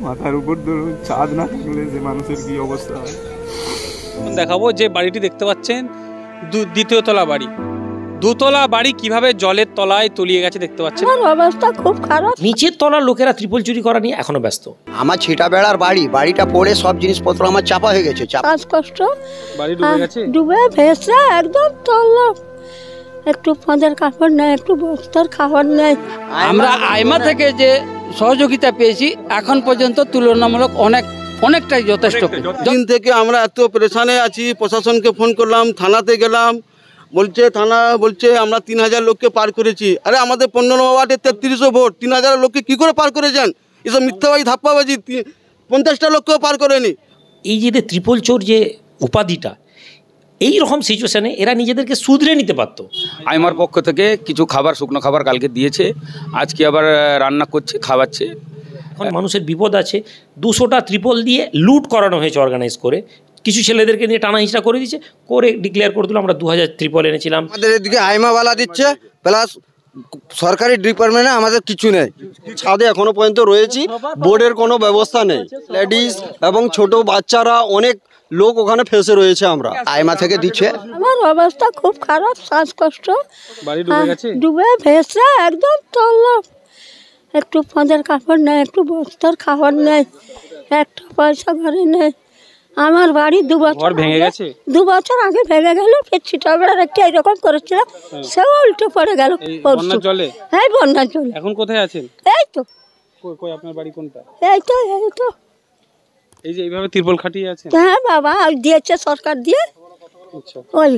মাথার উপর ধরুন ছাদ না থাকলে যে মানুষের কি অবস্থা হয়। দেখাবো যে বাড়িটি দেখতে পাচ্ছেন দ্বিতীয় তলা বাড়ি, দুতলা বাড়ি কিভাবে জলের তলায় তলিয়ে গেছে দেখতে পাচ্ছেন। অবস্থা খুব খারাপ। নিচের তলার লোকেরা ত্রিপল চুরি করা নিয়ে এখনো ব্যস্ত। আমার ছিটা বেড়ার বাড়ি, বাড়িটা পড়ে সব জিনিসপত্র আমার চাপা হয়ে গেছে। শ্বাসকষ্ট, বাড়ি ডুবে গেছে, ডুবে ভেসে একদম তলা। একটু ফাঁদের কাপড় নেই, একটু বস্তার খাবার নেই। আমরা আইমা থেকে যে সহযোগিতা পেয়েছি এখন পর্যন্ত তুলনামূলক অনেকটাই যথেষ্ট। দিন থেকে আমরা এত পরেশানে আছি, প্রশাসনকে ফোন করলাম, থানাতে গেলাম, থানা বলছে আমরা 3000 লোককে পার করেছি। আরে আমাদের 15 ওয়ার্ডে 3300 ভোট, 3000 লোককে কি করে পার করেছেন? এসব মিথ্যাবাজি ধাপ্পাবাজি, 50টা লোককেও পার করেনি। এই যে ত্রিপল চোর যে উপাধিটা, এই রকম সিচুয়েশনে এরা নিজেদেরকে শুধরে নিতে পারতো। আইমার পক্ষ থেকে কিছু খাবার, শুকনো খাবার কালকে দিয়েছে, আজকে আবার রান্না করছে, খাওয়াচ্ছে। এখন মানুষের বিপদ আছে, 200টা ত্রিপল দিয়ে লুট করানো হয়েছে অর্গানাইজ করে। কিছু ছেলেদেরকে নিয়ে টানা হিঁচড়া করে দিচ্ছে, করে ডিক্লেয়ার করে দিল আমরা 2000 ত্রিপল এনেছিলাম। আমাদের এদিকে আইমাওয়ালা দিচ্ছে, প্লাস সরকারি ডিপার্টমেন্টে আমাদের কিছু নেই। ছাদে এখনো পর্যন্ত রয়েছি, বোর্ডের কোনো ব্যবস্থা নেই। লেডিস এবং ছোট বাচ্চারা অনেক লোক ওখানে ফেসে রয়েছে। আমরা আইমা থেকে দিচ্ছে। আমার অবস্থা খুব খারাপ, শ্বাসকষ্ট, বাড়ি ডুবে গেছে, ডুবে ভেসে একদম তলা। একটু ফাঁদের কাপড় নেই, একটু বস্তার খাবার নেই, একটা পয়সা ঘরে নেই। আমার বাড়ি 2 বছর ভেঙে গেছে, 2 বছর আগে ভেঙে গেল। ফের ছিটাবেড়ার একটা এরকম করেছিল, সেও উল্টে পড়ে গেল। বন্যার জলে, হ্যাঁ বন্যার জলে। এখন কোথায় আছেন? এই তো। কই আপনার বাড়ি কোনটা? এই তো, এই তো। এই যে এইভাবে ত্রিপল খাটিয়ে আছে? হ্যাঁ বাবা, দিয়েছে সরকার দিয়ে। আচ্ছা, ওই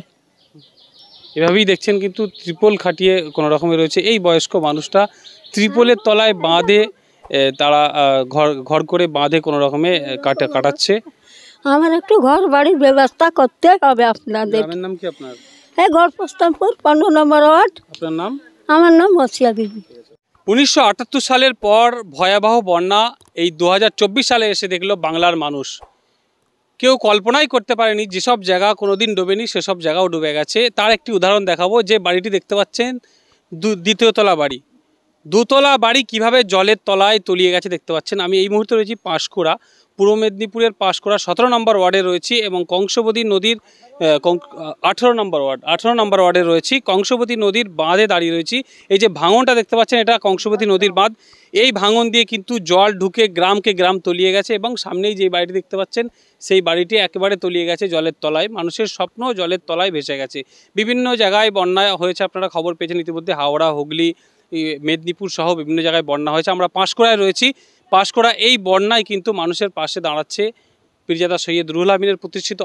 এভাবেই দেখছেন কিন্তু ত্রিপল খাটিয়ে কোনো রকমে রয়েছে। এই বয়স্ক মানুষটা ত্রিপলের তলায় বাঁধে, তারা ঘর করে বাঁধে কোনো রকমে কাটাচ্ছে। আমার একটু ঘর বাড়ির ব্যবস্থা করতে হবে আপনাদের। গ্রামের নাম কি আপনার? এই গড়পোস্তামপুর 15 নম্বর ওয়ার্ড। আপনার নাম? আমার নাম মসিয়া বিবি। 1978 সালের পর ভয়াবহ বন্যা এই 2024 সালে এসে দেখলো বাংলার মানুষ। কেউ কল্পনাই করতে পারেনি যেসব জায়গা কোনোদিন ডোবেনি সেসব জায়গাও ডুবে গেছে। তার একটি উদাহরণ দেখাবো। যে বাড়িটি দেখতে পাচ্ছেন দ্বিতীয় তলা বাড়ি, দুতলা বাড়ি কিভাবে জলের তলায় তলিয়ে গেছে দেখতে পাচ্ছেন। আমি এই মুহূর্তে রয়েছি পাঁশকুড়া, পূর্ব মেদিনীপুরের পাঁশকুড়া 17 নম্বর ওয়ার্ডে রয়েছি এবং কংসবতী নদীর 18 নম্বর ওয়ার্ডে রয়েছি। কংসবতী নদীর বাঁধে দাঁড়িয়ে রয়েছি। এই যে ভাঙনটা দেখতে পাচ্ছেন, এটা কংসবতী নদীর বাঁধ। এই ভাঙন দিয়ে কিন্তু জল ঢুকে গ্রাম তলিয়ে গেছে এবং সামনেই যে বাড়িটি দেখতে পাচ্ছেন সেই বাড়িটি একেবারে তলিয়ে গেছে জলের তলায়। মানুষের স্বপ্ন জলের তলায় ভেসে গেছে। বিভিন্ন জায়গায় বন্যা হয়েছে, আপনারা খবর পেয়েছেন ইতিমধ্যে। হাওড়া, হুগলি, মেদিনীপুর সহ বিভিন্ন জায়গায় বন্যা হয়েছে। আমরা পাঁশকুড়ায় রয়েছি। পাঁশকুড়া এই বন্যায় কিন্তু মানুষের পাশে দাঁড়াচ্ছে পীরজাদা সৈয়দ রুহুল আমিনের প্রতিষ্ঠিত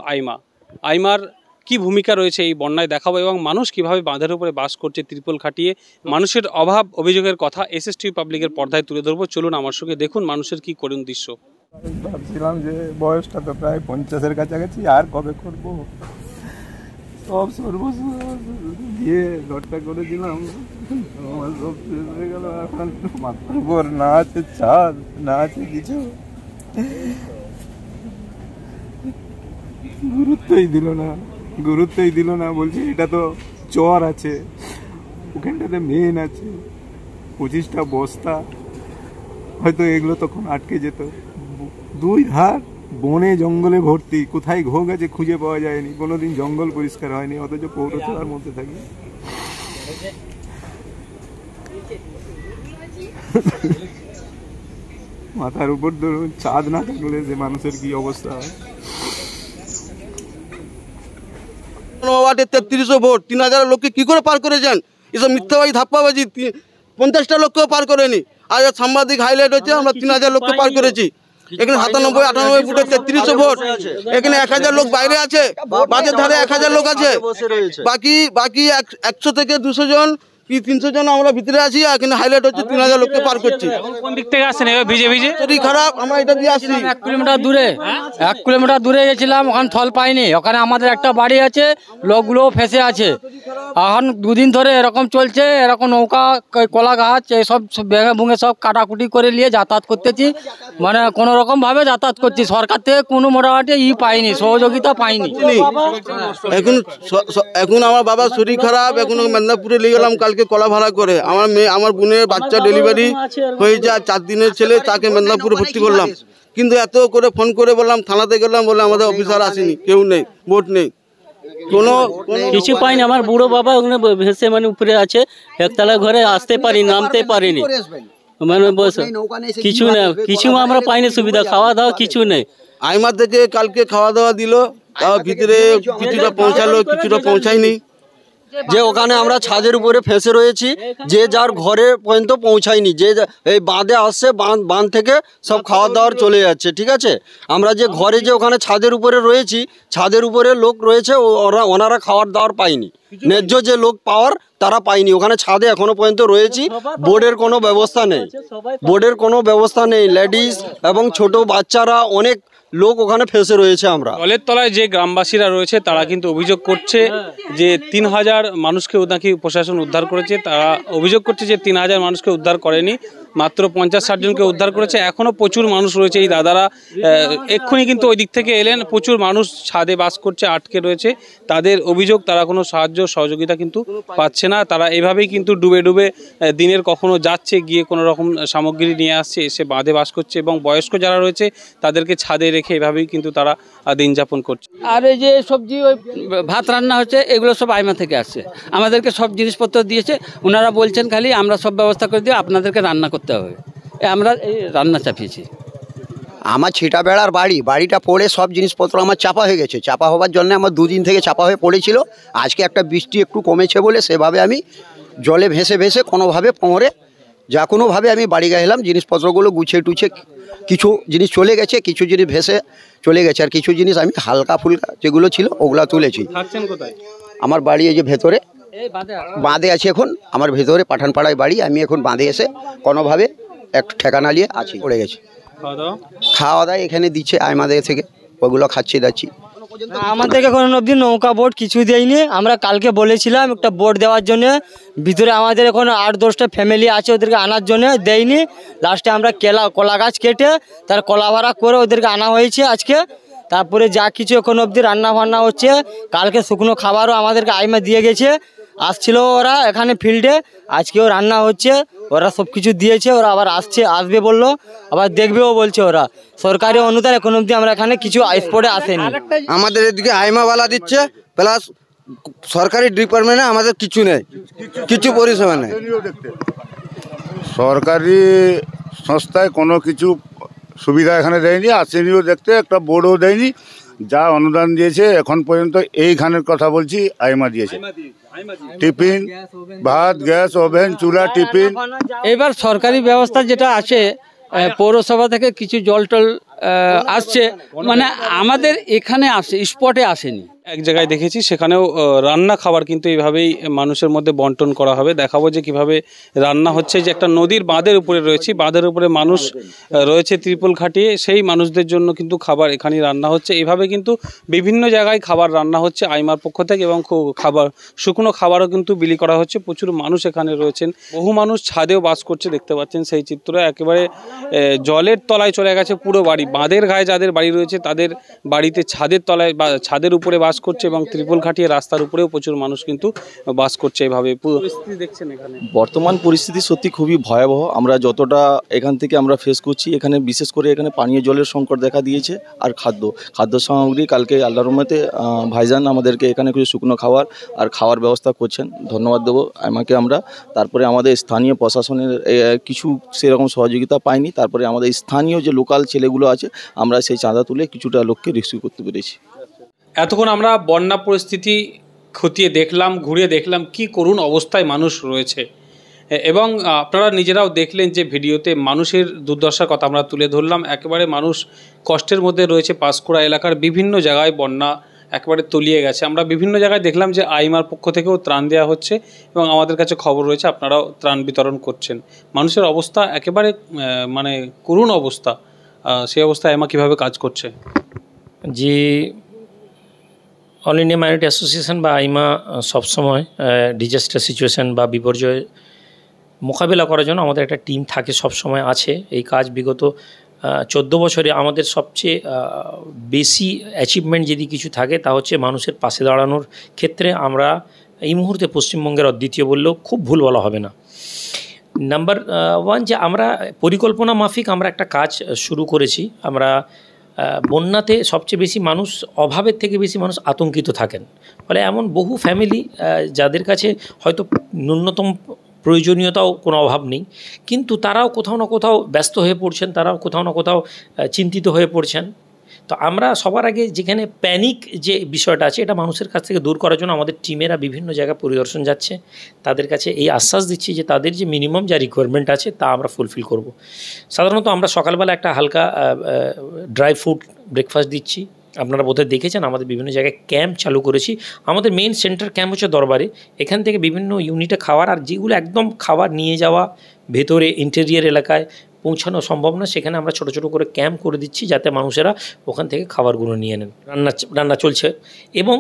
আইমার কি ভূমিকা রয়েছে এই বন্যায় দেখাবো এবং মানুষ কিভাবে বাঁধের উপরে বাস করছে ত্রিপল খাটিয়ে। মানুষের অভাব অভিযোগের কথা এসএসটিভি পাবলিকের পর্দায় তুলে ধরবো। চলুন আমার সঙ্গে দেখুন মানুষের কি করুন দৃশ্য। ভাবছিলাম যে বয়সটা তো প্রায় 50-এর কাছাকাছি, আর কবে করব। সব সর্বস্ব দিয়ে ঘরটা করেছিলাম, আমার সব শেষ হয়ে গেল। এখন মাথার উপর না আছে ছাদ, না আছে কিছু, গুরুত্বই দিল না। বলছি এটা তো চর আছে, ওখানটাতে মেন আছে, 25টা বস্তা, হয়তো এগুলো তখন আটকে যেত। 2 ধার বনে জঙ্গলে ভর্তি, কোথায় ঘোগ আছে খুঁজে পাওয়া যায়নি। কোনোদিন জঙ্গল পরিষ্কার হয়নি, অথচ পৌরসভার মধ্যে থাকি। মাথার উপর ধরুন ছাদ না থাকলে যে মানুষের কি অবস্থা হয়। 15 ওয়ার্ডে 3300 ভোট, 3000 লোককে কি করে পার করেছেন? এসব মিথ্যাবাজি ধাপ্পাবাজি, 50টা লোককেও পার করেনি। আর সাংবাদিক হাইলাইট হচ্ছে আমরা 3000 লোককে পার করেছি। এখানে 97-98 ফুটে 3300 ভোট, এখানে 1000 লোক বাইরে আছে, বাঁধের ধারে 1000 লোক আছে, বাকি 100 থেকে 200 জন কি 300 জন আমরা ভিতরে আছি। এখানে হাইলাইট হচ্ছে 3000 লোককে পার করছি। কোন দিক থেকে আসেন? ভিজে শরীর খারাপ, আমরা এটা দিয়ে আসছি। 1 কিলোমিটার দূরে গেছিলাম, ওখানে থল পাইনি। ওখানে আমাদের একটা বাড়ি আছে, লোকগুলো ফেসে আছে। এখন 2 দিন ধরে এরকম চলছে। এরকম নৌকা, কলা গাছ, এইসব ভেঙে ভুঙে সব কাটাকুটি করে নিয়ে যাতায়াত করতেছি। মানে কোনো রকম ভাবে যাতায়াত করছি। সরকার থেকে কোনো মোটামুটি পাইনি, সহযোগিতা পাইনি। এখন আমার বাবার শরীর খারাপ, এখন মেদিনীপুরে নিয়ে গেলাম কালকে থেকে কলা ভাড়া করে। আমার মেয়ে, আমার বোনের বাচ্চা ডেলিভারি হয়েছে, আর 4 দিনের ছেলে, তাকে মেদিনীপুরে ভর্তি করলাম। কিন্তু এত করে ফোন করে বললাম, থানাতে গেলাম, বলে আমাদের অফিসার আসেনি, কেউ নেই, ভোট নেই, কোনো কিছু পাইনি। আমার বুড়ো বাবা ওখানে ভেসে মানে উপরে আছে, একতলা ঘরে আসতে পারি, নামতে পারিনি, মানে বসে কিছু না, কিছু আমরা পাইনি সুবিধা, খাওয়া দাওয়া কিছু নেই। আইমার থেকে কালকে খাওয়া দাওয়া দিল, তাও ভিতরে কিছুটা পৌঁছালো, কিছুটা পৌঁছায়নি। যে ওখানে আমরা ছাদের উপরে ফেসে রয়েছি, যে যার ঘরে পর্যন্ত পৌঁছায়নি, যে এই বাঁধে আসছে, বাঁধ থেকে সব খাওয়া দাওয়ার চলে যাচ্ছে, ঠিক আছে। আমরা যে ঘরে যে ওখানে ছাদের উপরে রয়েছি, ছাদের উপরে লোক রয়েছে, ওনারা খাওয়ার দাওয়ার পায়নি, ন্যায্য যে লোক পাওয়ার তারা পায়নি। ওখানে ছাদে এখনো পর্যন্ত রয়েছি, বোর্ডের কোনো ব্যবস্থা নেই, বোর্ডের কোনো ব্যবস্থা নেই। লেডিস এবং ছোট বাচ্চারা অনেক লোক ওখানে ফেসে রয়েছে। আমরা জলের তলায় যে গ্রামবাসীরা রয়েছে তারা কিন্তু অভিযোগ করছে যে 3000 মানুষকে নাকি প্রশাসন উদ্ধার করেছে। তারা অভিযোগ করছে যে 3000 মানুষকে উদ্ধার করেনি, মাত্র 50-60 জনকে উদ্ধার করেছে। এখনও প্রচুর মানুষ রয়েছে। এই দাদারা এক্ষুনি কিন্তু ওই দিক থেকে এলেন, প্রচুর মানুষ ছাদে বাস করছে, আটকে রয়েছে। তাদের অভিযোগ তারা কোনো সাহায্য সহযোগিতা কিন্তু পাচ্ছে না। তারা এভাবেই কিন্তু ডুবে ডুবে দিনের কখনো যাচ্ছে, গিয়ে কোনো রকম সামগ্রী নিয়ে আসছে, এসে বাঁধে বাস করছে, এবং বয়স্ক যারা রয়েছে তাদেরকে ছাদে রেখে এভাবেই কিন্তু তারা দিন যাপন করছে। আর এই যে সবজি, ওই ভাত রান্না হচ্ছে, এগুলো সব আইমা থেকে আসছে। আমাদেরকে সব জিনিসপত্র দিয়েছে, ওনারা বলছেন খালি আমরা সব ব্যবস্থা করে দিয়ে আপনাদেরকে রান্না করতে হবে। আমরা এই রান্না চাপিয়েছি। আমার ছিটা বেড়ার বাড়িটা পড়ে সব জিনিসপত্র আমার চাপা হয়ে গেছে। চাপা হওয়ার জন্য আমার 2 দিন থেকে চাপা হয়ে পড়েছিল। আজকে একটা বৃষ্টি একটু কমেছে বলে সেভাবে আমি জলে ভেসে ভেসে কোনোভাবে পড়ে যা কোনোভাবে আমি বাড়ি গেলাম। জিনিসপত্রগুলো গুছিয়ে টুছিয়ে কিছু জিনিস চলে গেছে, কিছু জিনিস ভেসে চলে গেছে, আর কিছু জিনিস আমি হালকা ফুলকা যেগুলো ছিল ওগুলো তুলেছি। আমার বাড়ি এই যে ভেতরে বাঁধে আছে, এখন আমার ভেতরে পাঠানপাড়ায় বাড়ি। আমি এখন বাঁধে এসে কোনোভাবে একটু ঠিকানা নিয়ে আছি, পড়ে গেছে। খাওয়া দাওয়া এখানে দিচ্ছে আমাদের থেকে, ওগুলো খাচ্ছি যাচ্ছি। আমাদেরকে কোনো অবধি নৌকা বোট কিছু দেয়নি। আমরা কালকে বলেছিলাম একটা বোট দেওয়ার জন্য, ভিতরে আমাদের এখন 8-10টা ফ্যামিলি আছে, ওদেরকে আনার জন্য দেয়নি। লাস্টে আমরা কলা গাছ কেটে তার কলা ভাড়া করে ওদেরকে আনা হয়েছে আজকে। তারপরে যা কিছু এখন অবধি রান্না বান্না হচ্ছে, কালকে শুকনো খাবারও আমাদেরকে আইমা দিয়ে গেছে। আসছিল ওরা এখানে ফিল্ডে, আজকেও রান্না হচ্ছে, ওরা সব কিছু দিয়েছে। ওরা আবার আসবে বললো, আবার দেখবেও বলছে ওরা। সরকারি অনুদান এখন অবধি আমরা এখানে কিছু স্পটে আসেনি। আমাদের এদিকে আইমাওয়ালা দিচ্ছে, প্লাস সরকারি ডিপার্টমেন্টে আমাদের কিছু নেই, কিছু পরিষেবা নেই। সরকারি সংস্থায় কোনো কিছু সুবিধা এখানে দেয়নি, আসেনিও দেখতে, একটা বোর্ডও দেয়নি। যা অনুদান দিয়েছে এখন পর্যন্ত এইখানের কথা বলছি, আইমা দিয়েছে। টিফিন, ভাত, গ্যাস, ওভেন, চুলা, টিফিন। এবার সরকারি ব্যবস্থা যেটা আছে, পৌরসভা থেকে কিছু জল টল আসছে, মানে আমাদের এখানে আসে, স্পটে আসেনি। এক জায়গায় দেখেছি, সেখানেও রান্না খাবার কিন্তু এইভাবেই মানুষের মধ্যে বন্টন করা হবে। দেখাবো যে কিভাবে রান্না হচ্ছে। যে একটা নদীর বাঁধের উপরে রয়েছে, বাঁধের উপরে মানুষ রয়েছে ত্রিপল খাটিয়ে, সেই মানুষদের জন্য কিন্তু খাবার এখানেই রান্না হচ্ছে। এইভাবে কিন্তু বিভিন্ন জায়গায় খাবার রান্না হচ্ছে আইমার পক্ষ থেকে, এবং খাবার শুকনো খাবারও কিন্তু বিলি করা হচ্ছে। প্রচুর মানুষ এখানে রয়েছেন, বহু মানুষ ছাদেও বাস করছে, দেখতে পাচ্ছেন সেই চিত্র। একেবারে জলের তলায় চলে গেছে পুরো বাড়ি। বাঁধের গায়ে যাদের বাড়ি রয়েছে তাদের বাড়িতে ছাদের তলায় বা ছাদের উপরে বাস করছে, এবং ত্রিপল খাটিয়ে রাস্তার উপরেও প্রচুর মানুষ কিন্তু বাস করছে। এভাবে পরিস্থিতি দেখছেন এখানে। বর্তমান পরিস্থিতি সত্যি খুবই ভয়াবহ। আমরা যতটা এখান থেকে আমরা ফেস করছি, এখানে বিশেষ করে এখানে পানীয় জলের সংকট দেখা দিয়েছে, আর খাদ্য সামগ্রী। কালকে আল্লাহর রহমতে ভাইজান আমাদেরকে এখানে কিছু শুকনো খাবার আর খাওয়ার ব্যবস্থা করছেন, ধন্যবাদ দেবো আমাকে আমরা। তারপরে আমাদের স্থানীয় প্রশাসনের কিছু সেরকম সহযোগিতা পাইনি। তারপরে আমাদের স্থানীয় যে লোকাল ছেলেগুলো আছে, আমরা সেই চাঁদা তুলে কিছুটা লোককে রেস্কিউ করতে পেরেছি। এতক্ষণ আমরা বন্যা পরিস্থিতি খতিয়ে দেখলাম, ঘুরিয়ে দেখলাম কি করুণ অবস্থায় মানুষ রয়েছে, এবং আপনারা নিজেরাও দেখলেন যে ভিডিওতে মানুষের দুর্দশার কথা আমরা তুলে ধরলাম। একেবারে মানুষ কষ্টের মধ্যে রয়েছে। পাঁশকুড়া এলাকার বিভিন্ন জায়গায় বন্যা একেবারে তলিয়ে গেছে। আমরা বিভিন্ন জায়গায় দেখলাম যে আইমার পক্ষ থেকেও ত্রাণ দেওয়া হচ্ছে, এবং আমাদের কাছে খবর রয়েছে আপনারাও ত্রাণ বিতরণ করছেন। মানুষের অবস্থা একেবারে মানে করুণ অবস্থা। সেই অবস্থায় আইমা কীভাবে কাজ করছে? যে অল ইন্ডিয়া মাইনরিটি অ্যাসোসিয়েশন বা আইমা সবসময় ডিজাস্টার সিচুয়েশান বা বিপর্যয় মোকাবেলা করার জন্য আমাদের একটা টিম থাকে, সবসময় আছে। এই কাজ বিগত 14 বছরে আমাদের সবচেয়ে বেশি অ্যাচিভমেন্ট যদি কিছু থাকে তা হচ্ছে মানুষের পাশে দাঁড়ানোর ক্ষেত্রে আমরা এই মুহূর্তে পশ্চিমবঙ্গের অদ্বিতীয় বললেও খুব ভুল বলা হবে না। নাম্বার ওয়ান, যে আমরা পরিকল্পনা মাফিক আমরা একটা কাজ শুরু করেছি। আমরা বন্যাতে সবচেয়ে বেশি মানুষ, অভাবের থেকে বেশি মানুষ আতঙ্কিত থাকেন। ফলে এমন বহু ফ্যামিলি যাদের কাছে হয়তো ন্যূনতম প্রয়োজনীয়তাও কোনো অভাব নেই, কিন্তু তারাও কোথাও না কোথাও ব্যস্ত হয়ে পড়ছেন, তারাও কোথাও না কোথাও চিন্তিত হয়ে পড়ছেন। তো আমরা সবার আগে যেখানে প্যানিক যে বিষয়টা আছে, এটা মানুষের কাছ থেকে দূর করার জন্য আমাদের টিমেরা বিভিন্ন জায়গায় পরিদর্শন যাচ্ছে। তাদের কাছে এই আশ্বাস দিচ্ছি যে তাদের যে মিনিমাম যা রিকোয়ারমেন্ট আছে তা আমরা ফুলফিল করব। সাধারণত আমরা সকালবেলা একটা হালকা ড্রাই ফ্রুট ব্রেকফাস্ট দিচ্ছি। আপনারা বোধহয় দেখেছেন আমাদের বিভিন্ন জায়গায় ক্যাম্প চালু করেছি। আমাদের মেইন সেন্টার ক্যাম্প হচ্ছে দরবারে। এখান থেকে বিভিন্ন ইউনিটে খাওয়ার, আর যেগুলো একদম খাবার নিয়ে যাওয়া ভেতরে ইন্টেরিয়ার এলাকায় পৌঁছানো সম্ভব না, সেখানে আমরা ছোটো ছোটো করে ক্যাম্প করে দিচ্ছি যাতে মানুষেরা ওখান থেকে খাবারগুলো নিয়ে নেন। রান্না চলছে। এবং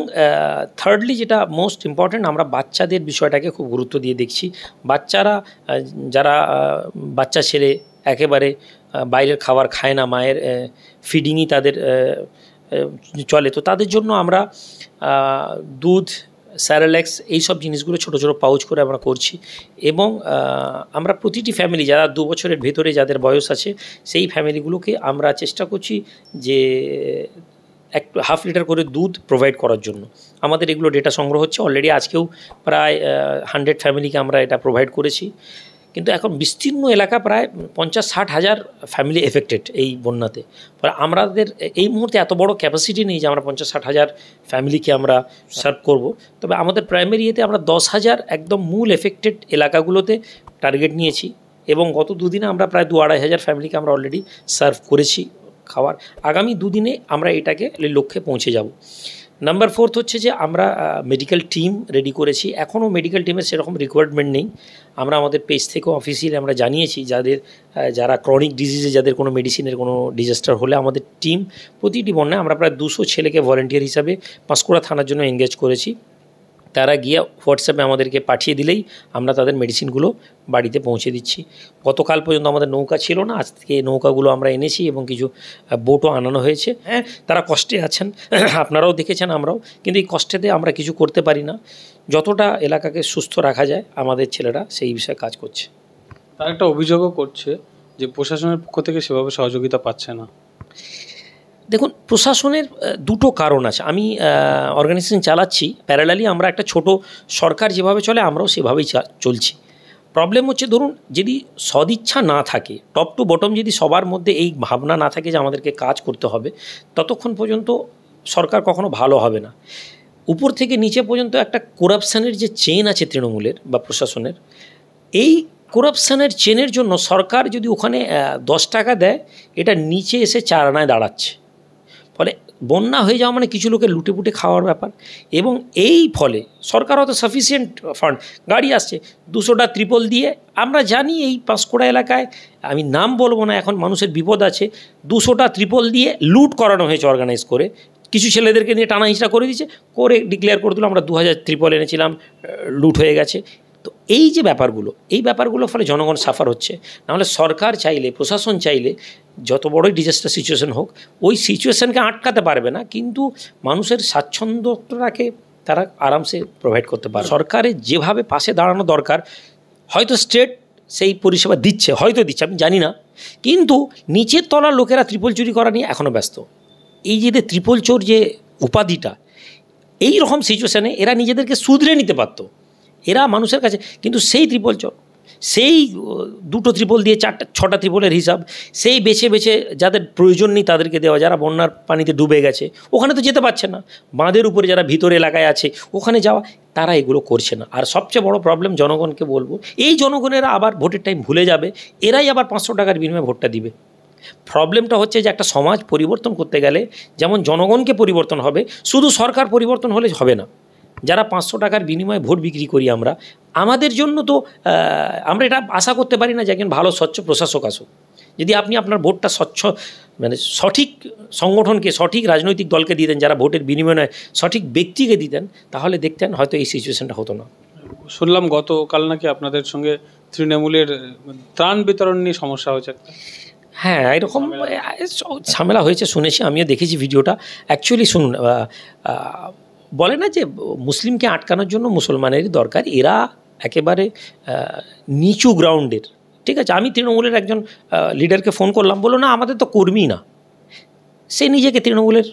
থার্ডলি, যেটা মোস্ট ইম্পর্ট্যান্ট, আমরা বাচ্চাদের বিষয়টাকে খুব গুরুত্ব দিয়ে দেখছি। বাচ্চারা যারা বাচ্চা ছেলে একেবারে বাইরের খাবার খায় না, মায়ের ফিডিংই তাদের চলে, তো তাদের জন্য আমরা দুধ, স্যারেলেক্স এইসব জিনিসগুলো ছোটো ছোটো পাউচ করে আমরা করছি। এবং আমরা প্রতিটি ফ্যামিলি যারা 2 বছরের ভেতরে যাদের বয়স আছে সেই ফ্যামিলিগুলোকে আমরা চেষ্টা করছি যে 1.5 লিটার করে দুধ প্রোভাইড করার জন্য। আমাদের এগুলো ডেটা সংগ্রহ হচ্ছে। অলরেডি আজকেও প্রায় 100 ফ্যামিলিকে আমরা এটা প্রোভাইড করেছি। কিন্তু এখন বিস্তীর্ণ এলাকা, প্রায় 50-60 হাজার ফ্যামিলি এফেক্টেড এই বন্যাতে। ফলে আমাদের এই মুহূর্তে এত বড় ক্যাপাসিটি নেই যে আমরা 50-60 হাজার ফ্যামিলিকে আমরা সার্ভ করব। তবে আমাদের প্রাইমারি ইয়েতে আমরা 10,000 একদম মূল এফেক্টেড এলাকাগুলোতে টার্গেট নিয়েছি। এবং গত 2 দিনে আমরা প্রায় 2-2.5 হাজার ফ্যামিলিকে আমরা অলরেডি সার্ভ করেছি খাবার। আগামী 2 দিনে আমরা এটাকে লক্ষ্যে পৌঁছে যাব। নাম্বার 4 হচ্ছে যে আমরা মেডিকেল টিম রেডি করেছি। এখনও মেডিকেল টিমের সেরকম রিকোয়ারমেন্ট নেই। আমরা আমাদের পেজ থেকেও অফিসিয়ালি আমরা জানিয়েছি যারা ক্রনিক ডিজিজে, যাদের কোনো মেডিসিনের কোনো ডিজাস্টার হলে আমাদের টিম প্রতিটি বন্যায় আমরা প্রায় 200 ছেলেকে ভলেন্টিয়ার হিসাবে পাঁশকুড়া থানার জন্য এনগেজ করেছি। তারা গিয়ে হোয়াটসঅ্যাপে আমাদেরকে পাঠিয়ে দিলেই আমরা তাদের মেডিসিনগুলো বাড়িতে পৌঁছে দিচ্ছি। গতকাল পর্যন্ত আমাদের নৌকা ছিল না, আজ থেকে নৌকাগুলো আমরা এনেছি এবং কিছু বোটও আনানো হয়েছে। হ্যাঁ, তারা কষ্টে আছেন, আপনারাও দেখেছেন, আমরাও, কিন্তু এই কষ্টেতে আমরা কিছু করতে পারি না। যতটা এলাকাকে সুস্থ রাখা যায় আমাদের ছেলেরা সেই বিষয়ে কাজ করছে। তার একটা অভিযোগও করছে যে প্রশাসনের পক্ষ থেকে সেভাবে সহযোগিতা পাচ্ছে না। দেখুন, প্রশাসনের 2টো কারণ আছে। আমি অর্গানাইজেশন চালাচ্ছি, প্যারালালি আমরা একটা ছোট সরকার যেভাবে চলে আমরাও সেভাবেই চলছি। প্রবলেম হচ্ছে, ধরুন, যদি সদিচ্ছা না থাকে, টপ টু বটম যদি সবার মধ্যে এই ভাবনা না থাকে যে আমাদেরকে কাজ করতে হবে, ততক্ষণ পর্যন্ত সরকার কখনো ভালো হবে না। উপর থেকে নিচে পর্যন্ত একটা করাপশানের যে চেন আছে তৃণমূলের বা প্রশাসনের, এই করাপশানের চেনের জন্য সরকার যদি ওখানে 10 টাকা দেয়, এটা নিচে এসে 4 আনায় দাঁড়াচ্ছে। ফলে বন্যা হয়ে যাওয়া মানে কিছু লোকের লুটেপুটে খাওয়ার ব্যাপার। এবং এই ফলে সরকার হয়তো সাফিসিয়েন্ট ফান্ড, গাড়ি আসছে 200টা ত্রিপল দিয়ে। আমরা জানি এই পাঁশকুড়া এলাকায়, আমি নাম বলবো না, এখন মানুষের বিপদ আছে, 200টা ত্রিপল দিয়ে লুট করানো হয়েছে অর্গানাইজ করে। কিছু ছেলেদেরকে নিয়ে টানা হিঁচড়া করে দিচ্ছে, করে ডিক্লেয়ার করে দিল আমরা 2000 ত্রিপল এনেছিলাম, লুট হয়ে গেছে। তো এই যে ব্যাপারগুলোর ফলে জনগণ সাফার হচ্ছে। নাহলে সরকার চাইলে, প্রশাসন চাইলে, যত বড়ই ডিজাস্টার সিচুয়েশন হোক, ওই সিচুয়েশনকে আটকাতে পারবে না, কিন্তু মানুষের স্বাচ্ছন্দ্যটাকে তারা আরামসে প্রোভাইড করতে পারে। সরকারের যেভাবে পাশে দাঁড়ানো দরকার, হয়তো স্টেট সেই পরিষেবা দিচ্ছে, হয়তো দিচ্ছে, আমি জানি না, কিন্তু নিচের তলার লোকেরা ত্রিপল চুরি করা নিয়ে এখনও ব্যস্ত। এই যে ত্রিপল চোর যে উপাধিটা, এই রকম সিচুয়েশানে এরা নিজেদেরকে শুধরে নিতে পারতো, এরা মানুষের কাছে, কিন্তু সেই ত্রিপল চোর, সেই 2টো ত্রিপল দিয়ে 4-6টা ত্রিপলের হিসাব, সেই বেছে বেছে যাদের প্রয়োজন নেই তাদেরকে দেওয়া, যারা বন্যার পানিতে ডুবে গেছে ওখানে তো যেতে পারছে না, বাঁধের উপরে যারা ভিতর এলাকায় আছে ওখানে যাওয়া, তারা এগুলো করছে না। আর সবচেয়ে বড় প্রবলেম, জনগণকে বলবো, এই জনগণেরা আবার ভোটের টাইম ভুলে যাবে, এরাই আবার 500 টাকার বিনিময়ে ভোটটা দিবে। প্রবলেমটা হচ্ছে যে একটা সমাজ পরিবর্তন করতে গেলে যেমন জনগণকে পরিবর্তন হবে, শুধু সরকার পরিবর্তন হলে হবে না। যারা 500 টাকার বিনিময়ে ভোট বিক্রি করি আমরা, আমাদের জন্য তো আমরা এটা আশা করতে পারি না যে একজন ভালো স্বচ্ছ প্রশাসক আসুক। যদি আপনি আপনার ভোটটা স্বচ্ছ, মানে সঠিক সংগঠনকে, সঠিক রাজনৈতিক দলকে দিতেন, যারা ভোটের বিনিময়ে সঠিক ব্যক্তিকে দিতেন, তাহলে দেখতেন হয়তো এই সিচুয়েশনটা হতো না। শুনলাম গতকাল নাকি আপনাদের সঙ্গে তৃণমূলের ত্রাণ বিতরণ নিয়ে সমস্যা হয়েছে একটা। হ্যাঁ, এরকম ঝামেলা হয়েছে শুনেছি, আমিও দেখেছি ভিডিওটা। অ্যাকচুয়ালি শুনুন, বলে না যে মুসলিমকে আটকানোর জন্য মুসলমানেরই দরকার, এরা একেবারে নিচু গ্রাউন্ডের, ঠিক আছে। আমি তৃণমূলের একজন লিডারকে ফোন করলাম, বললো না আমাদের তো কর্মী না, সে নিজেকে তৃণমূলের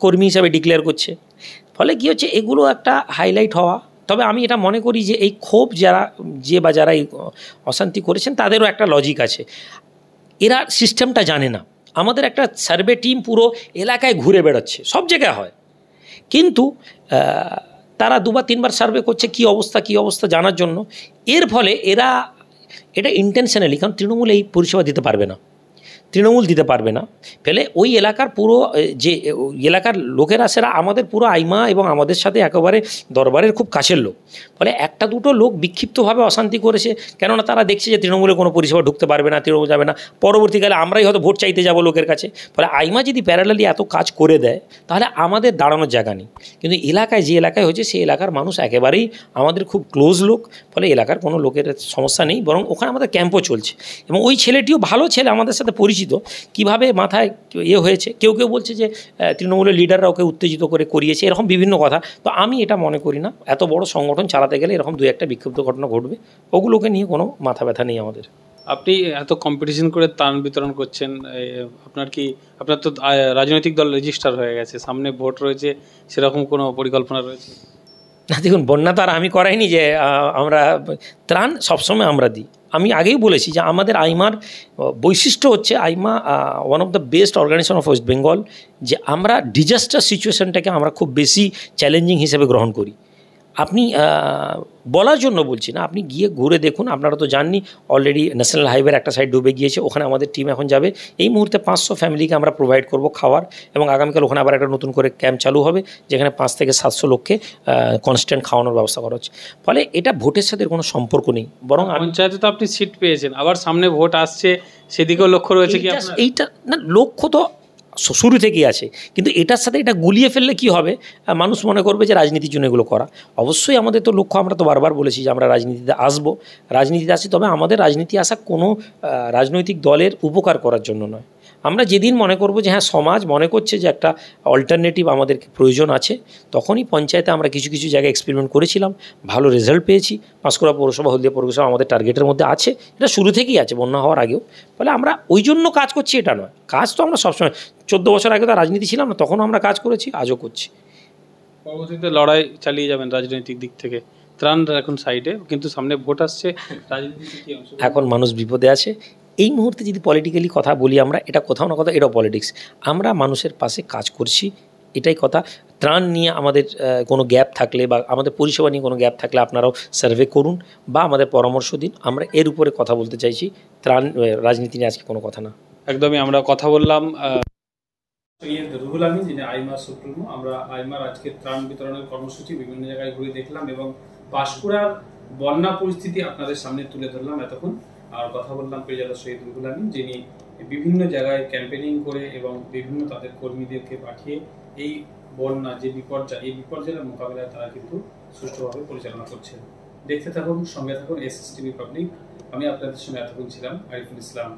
কর্মী হিসাবে ডিক্লেয়ার করছে। ফলে কী হচ্ছে, এগুলো একটা হাইলাইট হওয়া। তবে আমি এটা মনে করি যে এই ক্ষোভ যারা এই অশান্তি করেছেন তাদেরও একটা লজিক আছে। এরা সিস্টেমটা জানে না। আমাদের একটা সার্ভে টিম পুরো এলাকায় ঘুরে বেড়াচ্ছে, সব জায়গায় হয়, কিন্তু তারা 2 বা 3 বার সার্ভে করছে কী অবস্থা জানার জন্য। এর ফলে এটা ইন্টেনশনালি, কারণ তৃণমূল এই পরিষেবা দিতে পারবে না, ফলে ওই এলাকার পুরো যে এলাকার লোকেরা সেরা আমাদের পুরো আইমা এবং আমাদের সাথে একেবারে দরবারের খুব কাছের লোক। ফলে 1-2 লোক বিক্ষিপ্তভাবে অশান্তি করেছে, কেননা তারা দেখছে যে তৃণমূলের কোনো পরিষেবা ঢুকতে পারবে না, তৃণমূল যাবে না, পরবর্তীকালে আমরাই হয়তো ভোট চাইতে যাব লোকের কাছে। ফলে আইমা যদি প্যারালালি এত কাজ করে দেয় তাহলে আমাদের দাঁড়ানোর জায়গা নেই। কিন্তু যে এলাকায় হয়েছে সেই এলাকার মানুষ একেবারেই আমাদের খুব ক্লোজ লোক, ফলে এলাকার কোনো লোকের সমস্যা নেই, বরং ওখানে আমাদের ক্যাম্পও চলছে। এবং ওই ছেলেটিও ভালো ছেলে, আমাদের সাথে পরিচিত, কিভাবে মাথায় হয়েছে। কেউ বলছে যে তৃণমূলের লিডাররা ওকে উত্তেজিত করে করিয়েছে, এরকম বিভিন্ন কথা। তো আমি এটা মনে করি না, এত বড় সংগঠন চালাতে গেলে এরকম 2-1টা বিক্ষিপ্ত ঘটনা ঘটবে, ওগুলোকে নিয়ে কোনো মাথা ব্যথা নেই আমাদের। আপনি এত কম্পিটিশন করে ত্রাণ বিতরণ করছেন, আপনার তো রাজনৈতিক দল রেজিস্টার হয়ে গেছে, সামনে ভোট রয়েছে, সেরকম কোনো পরিকল্পনা রয়েছে? না দেখুন, বন্যা তো আর আমি করাইনি যে আমরা ত্রাণ সবসময় আমরা দিই। আমি আগেই বলেছি যে আমাদের আইমার বৈশিষ্ট্য হচ্ছে, AIMA one of the best organization of West Bengal, যে আমরা ডিজাস্টার সিচুয়েশনটাকে আমরা খুব বেশি চ্যালেঞ্জিং হিসেবে গ্রহণ করি। আপনি বলার জন্য বলছি না, আপনি গিয়ে ঘুরে দেখুন। আপনারা তো জাননি অলরেডি ন্যাশনাল হাইওয়ের একটা সাইড ডুবে গিয়েছে, ওখানে আমাদের টিম এখন যাবে। এই মুহূর্তে 500 ফ্যামিলিকে আমরা প্রোভাইড করব খাবার, এবং আগামীকাল ওখানে আবার একটা নতুন করে ক্যাম্প চালু হবে, যেখানে 5 থেকে 700 লোককে কনস্ট্যান্ট খাওয়ানোর ব্যবস্থা করা হচ্ছে। ফলে এটা ভোটের সাথে কোনো সম্পর্ক নেই, বরং পঞ্চায়েতে তো আপনি সিট পেয়েছেন, আবার সামনে ভোট আসছে, সেদিকেও লক্ষ্য রয়েছে কি? এইটা না, লক্ষ্য তো শুরু থেকেই আছে, কিন্তু এটার সাথে এটা গুলিয়ে ফেললে কি হবে, মানুষ মনে করবে যে রাজনীতির জন্য এগুলো করা। অবশ্যই আমাদের তো লক্ষ্য, আমরা তো বারবার বলেছি যে আমরা রাজনীতিতে আসি, তবে আমাদের রাজনীতি আসা কোনো রাজনৈতিক দলের উপকার করার জন্য নয়। আমরা যেদিন মনে করব যে হ্যাঁ সমাজ মনে করছে যে একটা অল্টারনেটিভ আমাদের প্রয়োজন আছে, তখনই পঞ্চায়েতে আমরা কিছু জায়গায় এক্সপেরিমেন্ট করেছিলাম, ভালো রেজাল্ট পেয়েছি। পাঁশকুড়া পৌরসভা, হলদিয়া পৌরসভা আমাদের টার্গেটের মধ্যে আছে, এটা শুরু থেকেই আছে, বন্যা হওয়ার আগেও। ফলে আমরা ওই জন্য কাজ করছি এটা নয়, কাজ তো আমরা সবসময় 14 বছর আগে তো রাজনীতি ছিলাম না, তখনও আমরা কাজ করেছি, আজও করছি। পরবর্তীতে লড়াই চালিয়ে যাবেন রাজনৈতিক দিক থেকে? ত্রাণ এখন সাইডে, কিন্তু সামনে ভোট আসছে, এখন মানুষ বিপদে আছে। এই মুহূর্তে যদি পলিটিক্যালি কথা বলি আমরা, এটা কোথাও না কোথাও এটাও পলিটিক্স। আমরা মানুষের পাশে কাজ করছি, এটাই কথা। ত্রাণ নিয়ে আমাদের কোনো গ্যাপ থাকলে বা আমাদের পরিষেবা নিয়ে কোনো গ্যাপ থাকলে আপনারাও সার্ভে করুন বা আমাদের পরামর্শ দিন, আমরা এর উপরে কথা বলতে চাইছি। ত্রাণ রাজনীতি নিয়ে আজকে কোনো কথা না। একদমই আমরা কথা বললাম রুহুল আমিন, যিনি আইমার সুপ্রিমো। আমরা আইমার আজকে ত্রাণ বিতরণের কর্মসূচি বিভিন্ন জায়গায় ঘুরে দেখলাম এবং পাঁশকুড়ার বন্যা পরিস্থিতি আপনাদের সামনে তুলে ধরলাম এতক্ষণ। আর কথা বললাম পেরিয়াদা শহীদ রুহুল আমিন, যিনি বিভিন্ন জায়গায় ক্যাম্পেনিং করে এবং বিভিন্ন তাদের কর্মীদেরকে পাঠিয়ে এই বন্যা যে বিপর্যয়, এই বিপর্যয়ের মোকাবিলায় তারা কিন্তু সুষ্ঠুভাবে পরিচালনা করছেন। দেখতে থাকুন, সঙ্গে থাকুন এসএসটিভি পাবলিক। আমি আপনাদের সঙ্গে এতক্ষণ ছিলাম আরিফুল ইসলাম।